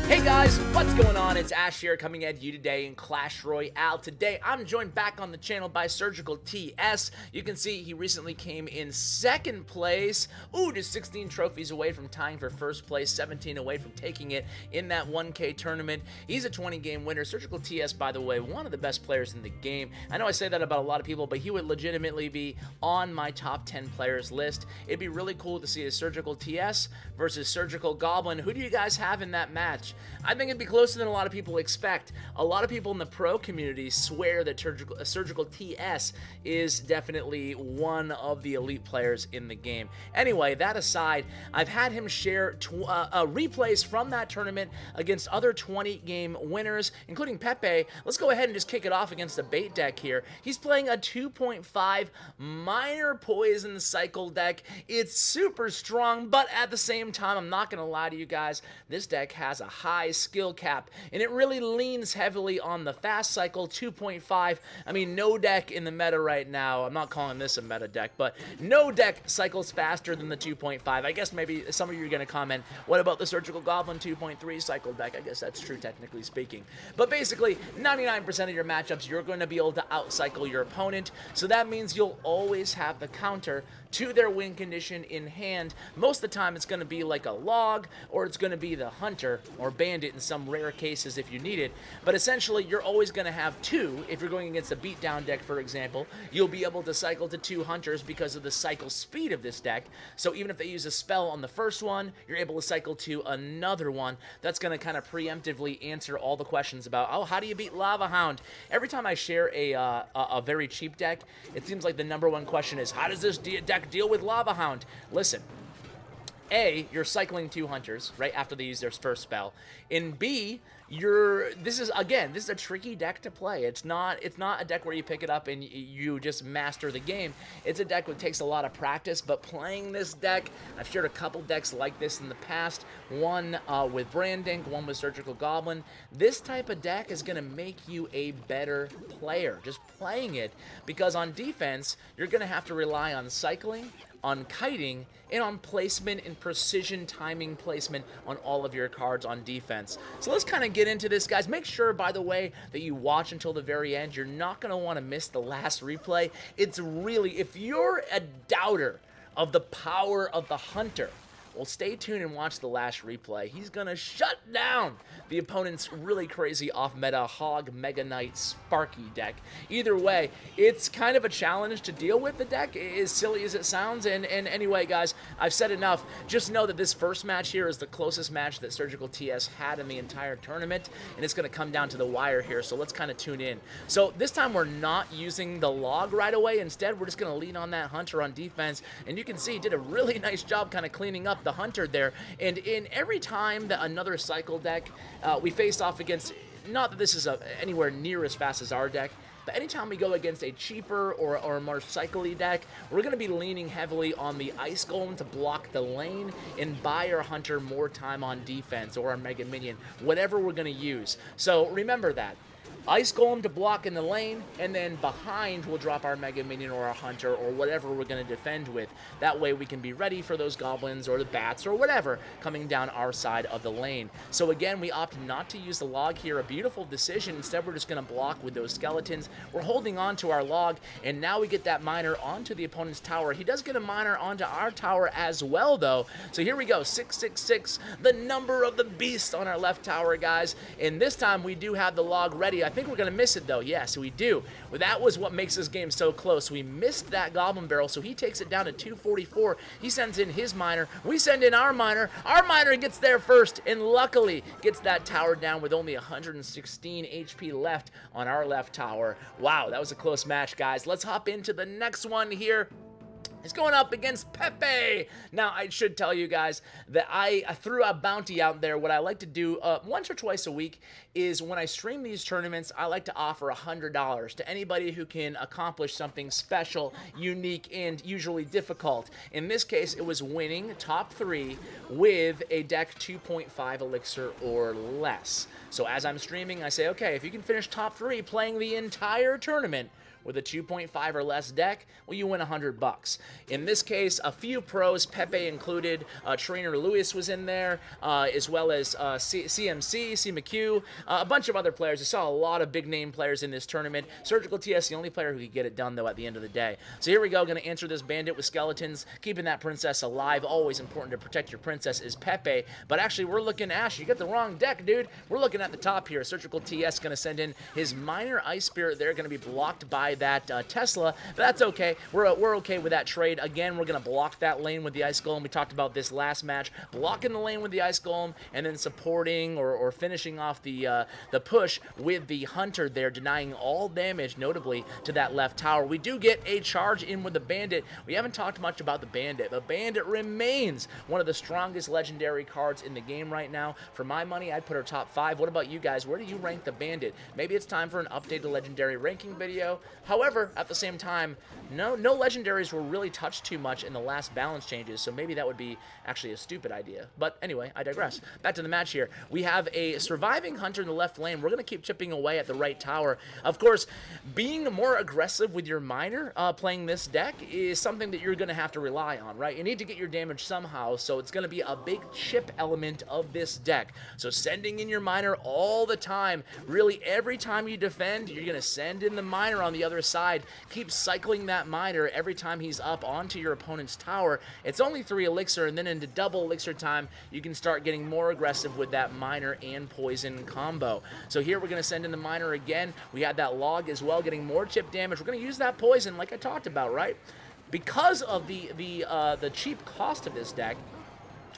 Hey guys, what's going on? It's Ash here coming at you today in Clash Royale. Today, I'm joined back on the channel by Surgical TS. You can see he recently came in second place. Ooh, just 16 trophies away from tying for first place, 17 away from taking it in that 1K tournament. He's a 20-game winner. Surgical TS, by the way, one of the best players in the game. I know I say that about a lot of people, but he would legitimately be on my top 10 players list. It'd be really cool to see a Surgical TS versus Surgical Goblin. Who do you guys have in that match? I think it'd be closer than a lot of people expect. A lot of people in the pro community swear that Surgical TS is definitely one of the elite players in the game. Anyway, that aside, I've had him share replays from that tournament against other 20-game winners, including Pepe. Let's go ahead and just kick it off against a bait deck here. He's playing a 2.5 minor poison cycle deck. It's super strong, but at the same time, I'm not going to lie to you guys, this deck has a high skill cap, and it really leans heavily on the fast cycle 2.5. I mean, no deck in the meta right now, I'm not calling this a meta deck, but no deck cycles faster than the 2.5. I guess maybe some of you are going to comment, what about the Surgical Goblin 2.3 cycle deck? I guess that's true, technically speaking. But basically, 99% of your matchups, you're going to be able to outcycle your opponent, so that means you'll always have the counter to their win condition in hand. Most of the time, it's going to be like a log, or it's going to be the hunter or bandit in some rare cases if you need it. But essentially, you're always going to have two. If you're going against a beatdown deck, for example, you'll be able to cycle to two hunters because of the cycle speed of this deck. So even if they use a spell on the first one, you're able to cycle to another one. That's going to kind of preemptively answer all the questions about, oh, how do you beat Lava Hound? Every time I share a very cheap deck, it seems like the number one question is, how does this deck deal with Lava Hound? Listen, A, you're cycling two hunters right after they use their first spell. In B, this is a tricky deck to play. It's not a deck where you pick it up and you just master the game. It's a deck that takes a lot of practice, but playing this deck, I've shared a couple decks like this in the past, one with Brandink, one with Surgical Goblin. This type of deck is going to make you a better player, just playing it, because on defense, you're going to have to rely on cycling, on kiting, and on placement and precision timing placement on all of your cards on defense. So let's kind of get into this, guys. Make sure, by the way, that you watch until the very end. You're not going to want to miss the last replay. It's really, if you're a doubter of the power of the hunter, well, stay tuned and watch the last replay. He's going to shut down the opponent's really crazy off-meta Hog Mega Knight Sparky deck. Either way, it's kind of a challenge to deal with the deck, as silly as it sounds. And anyway, guys, I've said enough. Just know that this first match here is the closest match that Surgical TS had in the entire tournament, and it's going to come down to the wire here, so let's kind of tune in. So this time we're not using the log right away. Instead, we're just going to lean on that hunter on defense, and you can see he did a really nice job kind of cleaning up the hunter there. And in every time that another cycle deck we face off against, not that this is anywhere near as fast as our deck, but anytime we go against a cheaper or a more cycle-y deck, we're going to be leaning heavily on the Ice Golem to block the lane and buy our hunter more time on defense, or our Mega Minion, whatever we're going to use. So remember that. Ice Golem to block in the lane, and then behind we'll drop our Mega Minion or our Hunter or whatever we're going to defend with. That way we can be ready for those goblins or the bats or whatever coming down our side of the lane. So again, we opt not to use the log here. A beautiful decision. Instead, we're just going to block with those skeletons. We're holding on to our log, and now we get that miner onto the opponent's tower. He does get a miner onto our tower as well, though. So here we go, 666, the number of the beast on our left tower, guys. And this time we do have the log ready. I think we're going to miss it, though. Yes, we do. Well, that was what makes this game so close. We missed that Goblin Barrel, so he takes it down to 244. He sends in his miner. We send in our miner. Our miner gets there first, and luckily gets that tower down with only 116 HP left on our left tower. Wow, that was a close match, guys. Let's hop into the next one here. He's going up against Pepe. Now, I should tell you guys that I threw a bounty out there. What I like to do once or twice a week is when I stream these tournaments, I like to offer $100 to anybody who can accomplish something special, unique, and usually difficult. In this case, it was winning top 3 with a deck 2.5 elixir or less. So as I'm streaming, I say, okay, if you can finish top 3 playing the entire tournament, with a 2.5 or less deck, well, you win $100. In this case, a few pros, Pepe included, Trainer Lewis was in there, as well as CMC, C. McHugh, a bunch of other players. I saw a lot of big name players in this tournament. Surgical TS, the only player who could get it done, though, at the end of the day. So here we go, going to answer this bandit with skeletons, keeping that princess alive. Always important to protect your princess is Pepe, but actually we're looking, Ash, you got the wrong deck, dude. We're looking at the top here. Surgical TS going to send in his minor Ice Spirit. They're going to be blocked by that Tesla, but that's okay. We're okay with that trade. Again, we're going to block that lane with the Ice Golem. We talked about this last match, blocking the lane with the Ice Golem and then supporting or finishing off the push with the Hunter there, denying all damage, notably to that left tower. We do get a charge in with the Bandit. We haven't talked much about the Bandit. The Bandit remains one of the strongest legendary cards in the game right now. For my money, I'd put her top 5. What about you guys? Where do you rank the Bandit? Maybe it's time for an updated legendary ranking video. However, at the same time, no legendaries were really touched too much in the last balance changes, so maybe that would be actually a stupid idea. But anyway, I digress. Back to the match here. We have a surviving Hunter in the left lane. We're going to keep chipping away at the right tower. Of course, being more aggressive with your miner playing this deck is something that you're going to have to rely on, right? You need to get your damage somehow, so it's going to be a big chip element of this deck. So sending in your miner all the time. Really, every time you defend, you're going to send in the miner on the other side. Keep cycling that miner every time he's up onto your opponent's tower. It's only 3 elixir, and then into double elixir time, you can start getting more aggressive with that miner and poison combo. So here we're going to send in the miner again. We had that log as well, getting more chip damage. We're going to use that poison like I talked about, right? Because of the cheap cost of this deck,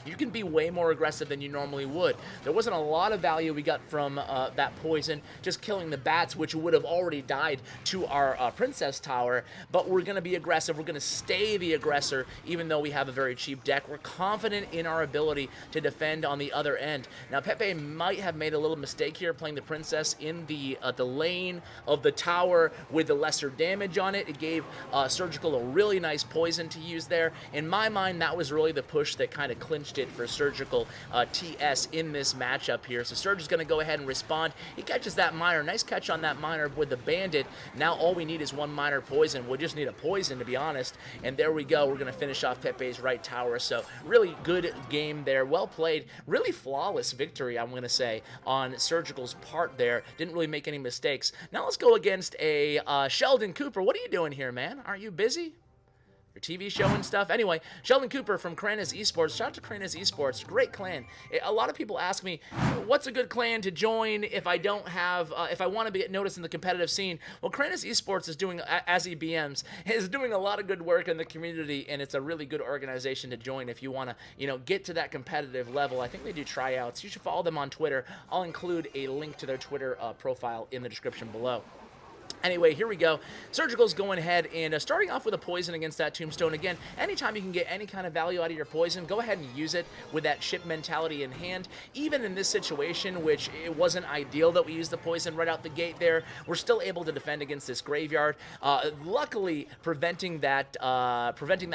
you can be way more aggressive than you normally would. There wasn't a lot of value we got from that poison, just killing the bats, which would have already died to our princess tower, but we're going to be aggressive. We're going to stay the aggressor, even though we have a very cheap deck. We're confident in our ability to defend on the other end. Now, Pepe might have made a little mistake here, playing the princess in the lane of the tower with the lesser damage on it. It gave Surgical a really nice poison to use there. In my mind, that was really the push that kind of clinched it for Surgical TS in this matchup here. So Surge is going to go ahead and respond. He catches that miner. Nice catch on that miner with the Bandit. Now all we need is one miner poison. We just need a poison, to be honest. And there we go. We're going to finish off Pepe's right tower. So really good game there. Well played. Really flawless victory, I'm going to say, on Surgical's part there. Didn't really make any mistakes. Now let's go against a Sheldon Cooper. What are you doing here, man? Aren't you busy? Your TV show and stuff. Anyway, Sheldon Cooper from Kranis Esports. Shout out to Kranis Esports. Great clan. A lot of people ask me, what's a good clan to join if I don't have, if I want to be noticed in the competitive scene? Well, Kranis Esports is doing, as he BMs, is doing a lot of good work in the community, and it's a really good organization to join if you want to, get to that competitive level. I think they do tryouts. You should follow them on Twitter. I'll include a link to their Twitter profile in the description below. Anyway, here we go. Surgical's going ahead and starting off with a poison against that tombstone. Again, anytime you can get any kind of value out of your poison, go ahead and use it with that chip mentality in hand. Even in this situation, which it wasn't ideal that we used the poison right out the gate there, we're still able to defend against this graveyard. Luckily, preventing that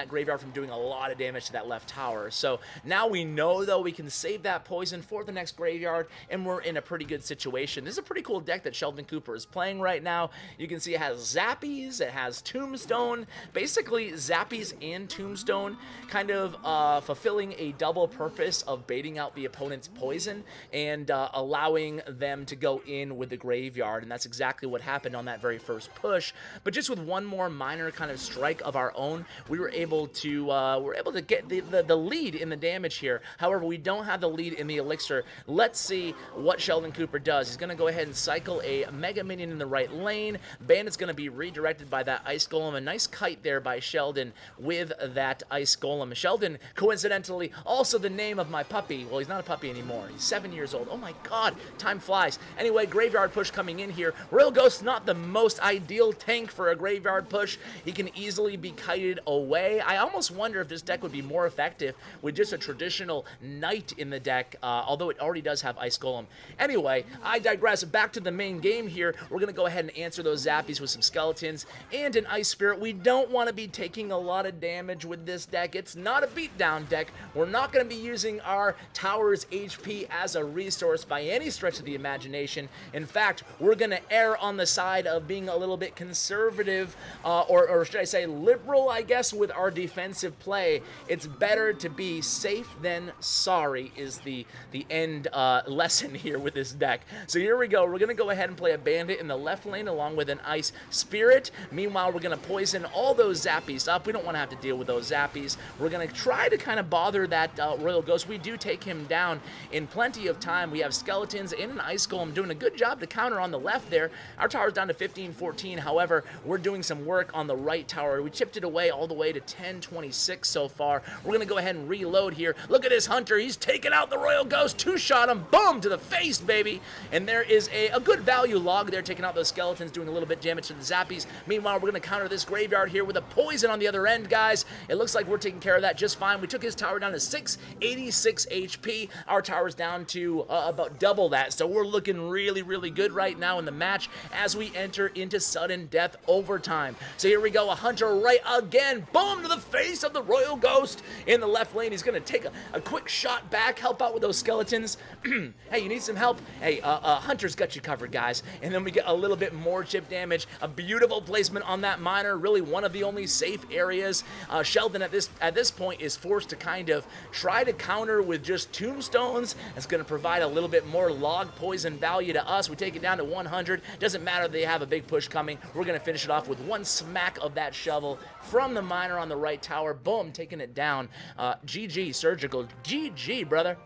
graveyard from doing a lot of damage to that left tower. So now we know, though, we can save that poison for the next graveyard, and we're in a pretty good situation. This is a pretty cool deck that Sheldon Cooper is playing right now. You can see it has Zappies, it has Tombstone, basically Zappies and Tombstone kind of fulfilling a double purpose of baiting out the opponent's poison and allowing them to go in with the graveyard, and that's exactly what happened on that very first push. But just with one more minor kind of strike of our own, we were able to get the lead in the damage here. However, we don't have the lead in the elixir. Let's see what Sheldon Cooper does. He's going to go ahead and cycle a Mega Minion in the right lane. Bandit's going to be redirected by that Ice Golem. A nice kite there by Sheldon with that Ice Golem. Sheldon, coincidentally, also the name of my puppy. Well, he's not a puppy anymore. He's 7 years old. Oh my god, time flies. Anyway, graveyard push coming in here. Royal Ghost's not the most ideal tank for a graveyard push. He can easily be kited away. I almost wonder if this deck would be more effective with just a traditional Knight in the deck, although it already does have Ice Golem. Anyway, I digress. Back to the main game here. We're going to go ahead and answer those those zappies with some skeletons and an Ice Spirit. We don't want to be taking a lot of damage with this deck. It's not a beatdown deck. We're not going to be using our tower's HP as a resource by any stretch of the imagination. In fact, we're going to err on the side of being a little bit conservative, or should I say liberal, I guess, with our defensive play. It's better to be safe than sorry is the end lesson here with this deck. So here we go. We're going to go ahead and play a Bandit in the left lane along with an Ice Spirit. Meanwhile, we're going to poison all those zappies up. We don't want to have to deal with those zappies. We're going to try to kind of bother that Royal Ghost. We do take him down in plenty of time. We have skeletons and an Ice Golem doing a good job to counter on the left there. Our tower's down to 15-14. However, we're doing some work on the right tower. We chipped it away all the way to 10-26 so far. We're going to go ahead and reload here. Look at this Hunter. He's taking out the Royal Ghost. Two-shot him. Boom! To the face, baby. And there is a good value log there, taking out those skeletons, doing a little bit damage to the zappies. Meanwhile, we're going to counter this graveyard here with a poison on the other end, guys. It looks like we're taking care of that just fine. We took his tower down to 686 HP. Our tower's down to about double that, so we're looking really, really good right now in the match as we enter into sudden death overtime. So here we go, a Hunter right again. Boom! To the face of the Royal Ghost in the left lane. He's going to take a quick shot back, help out with those skeletons. Hey, you need some help? Hey, Hunter's got you covered, guys. And then we get a little bit more chip damage. A beautiful placement on that miner. Really one of the only safe areas. Sheldon at this point is forced to kind of try to counter with just tombstones. It's going to provide a little bit more log poison value to us. We take it down to 100. Doesn't matter if they have a big push coming. We're going to finish it off with one smack of that shovel from the miner on the right tower. Boom, taking it down. GG, Surgical. GG, brother.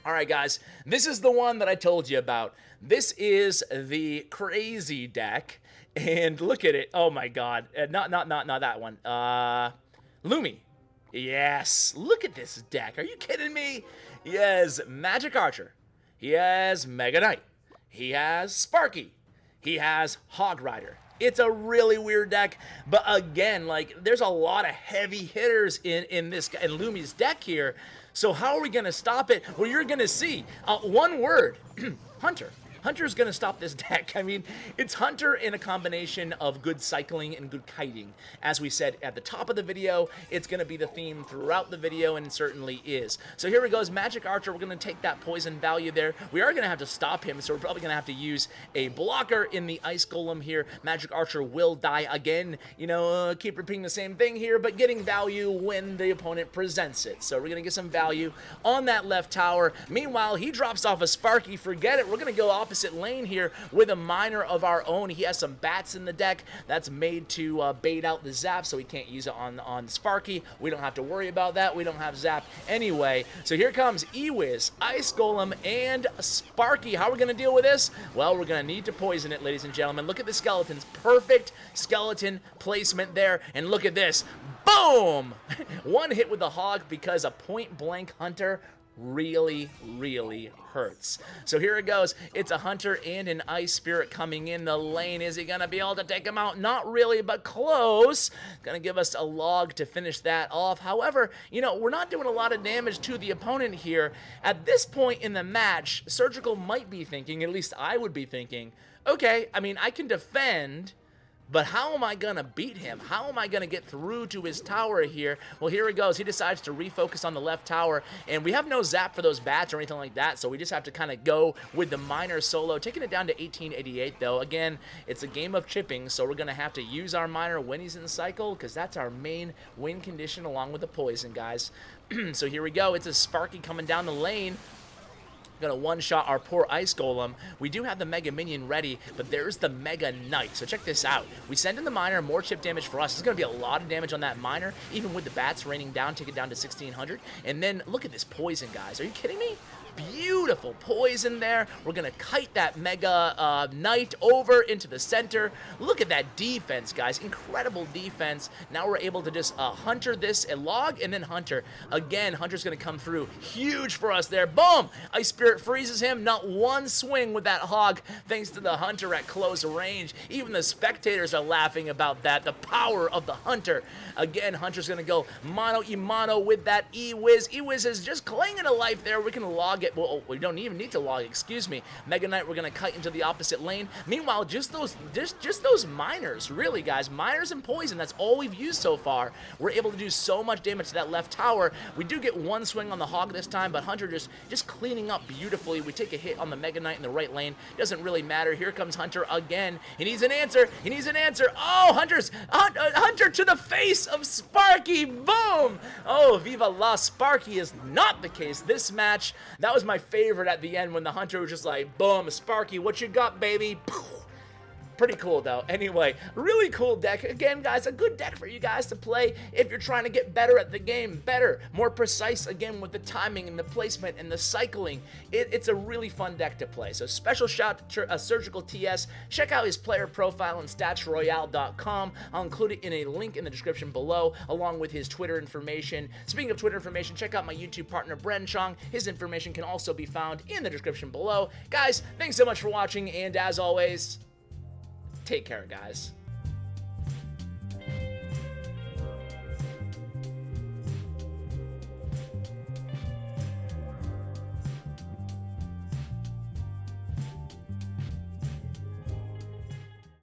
All right, guys, this is the one that I told you about. This is the crazy deck, and look at it. Oh my God, not that one. Lumi. Yes, look at this deck. Are you kidding me? He has Magic Archer. He has Mega Knight. He has Sparky. He has Hog Rider. It's a really weird deck, but again, like, there's a lot of heavy hitters in Lumi's deck here. So how are we going to stop it? Well, you're going to see. One word, Hunter. Hunter's going to stop this deck. I mean, it's Hunter in a combination of good cycling and good kiting. As we said at the top of the video, it's going to be the theme throughout the video, and it certainly is. So here we go. Magic Archer, we're going to take that poison value there. We are going to have to stop him, so we're probably going to have to use a blocker in the Ice Golem here. Magic Archer will die again. You know, keep repeating the same thing here, but getting value when the opponent presents it. So we're going to get some value on that left tower. Meanwhile, he drops off a Sparky. Forget it. We're going to go opposite lane here with a miner of our own. He has some bats in the deck that's made to bait out the zap, so he can't use it on Sparky. We don't have to worry about that. We don't have zap anyway. So here comes Ewiz, Ice Golem, and Sparky. How are we going to deal with this? Well, we're going to need to poison it, ladies and gentlemen. Look at the skeletons. Perfect skeleton placement there. And look at this. Boom! One hit with the hog because a point-blank Hunter really, really hurts. So here it goes. It's a Hunter and an Ice Spirit coming in the lane. Is he going to be able to take him out? Not really, but close. Going to give us a log to finish that off. However, you know, we're not doing a lot of damage to the opponent here. At this point in the match, Surgical might be thinking, at least I would be thinking, okay, I mean, I can defend, but how am I going to beat him? How am I going to get through to his tower here? Well, here he goes. He decides to refocus on the left tower, and we have no zap for those bats or anything like that, so we just have to kind of go with the miner solo, taking it down to 1888, though. Again, it's a game of chipping, so we're going to have to use our miner when he's in the cycle, because that's our main win condition along with the poison, guys. So here we go. It's a Sparky coming down the lane. Gonna one-shot our poor Ice Golem. We do have the Mega Minion ready, but there's the Mega Knight. So check this out. We send in the miner, more chip damage for us. It's gonna be a lot of damage on that miner, even with the bats raining down, take it down to 1600. And then look at this poison, guys. Are you kidding me? Beautiful poison there. We're going to kite that Mega Knight over into the center. Look at that defense, guys. Incredible defense. Now we're able to just Hunter this, a log, and then Hunter. Again, Hunter's going to come through. Huge for us there. Boom! Ice Spirit Hunter freezes him. Not one swing with that hog, thanks to the Hunter at close range. Even the spectators are laughing about that. The power of the Hunter. Again, Hunter's going to go mano-y-mano with that E-Wiz. E-Wiz is just clinging to life there. We can log it. Well, we don't even need to log, excuse me. Mega Knight, we're going to cut into the opposite lane. Meanwhile, just those miners, really, guys. Miners and poison, that's all we've used so far. We're able to do so much damage to that left tower. We do get one swing on the hog this time, but Hunter just cleaning up beautifully. We take a hit on the Mega Knight in the right lane. Doesn't really matter. Here comes Hunter again. He needs an answer. He needs an answer. Oh, Hunter to the face of Sparky. Boom. Oh, viva la Sparky is not the case this match. That was my favorite at the end when the Hunter was just like, boom, Sparky, what you got, baby? Pretty cool, though. Anyway, really cool deck. Again, guys, a good deck for you guys to play if you're trying to get better at the game. Better, more precise, again, with the timing and the placement and the cycling. It's a really fun deck to play. So special shout to Surgical TS. Check out his player profile on statsroyale.com. I'll include it in a link in the description below, along with his Twitter information. Speaking of Twitter information, check out my YouTube partner, Bren Chong. His information can also be found in the description below. Guys, thanks so much for watching, and as always, take care, guys.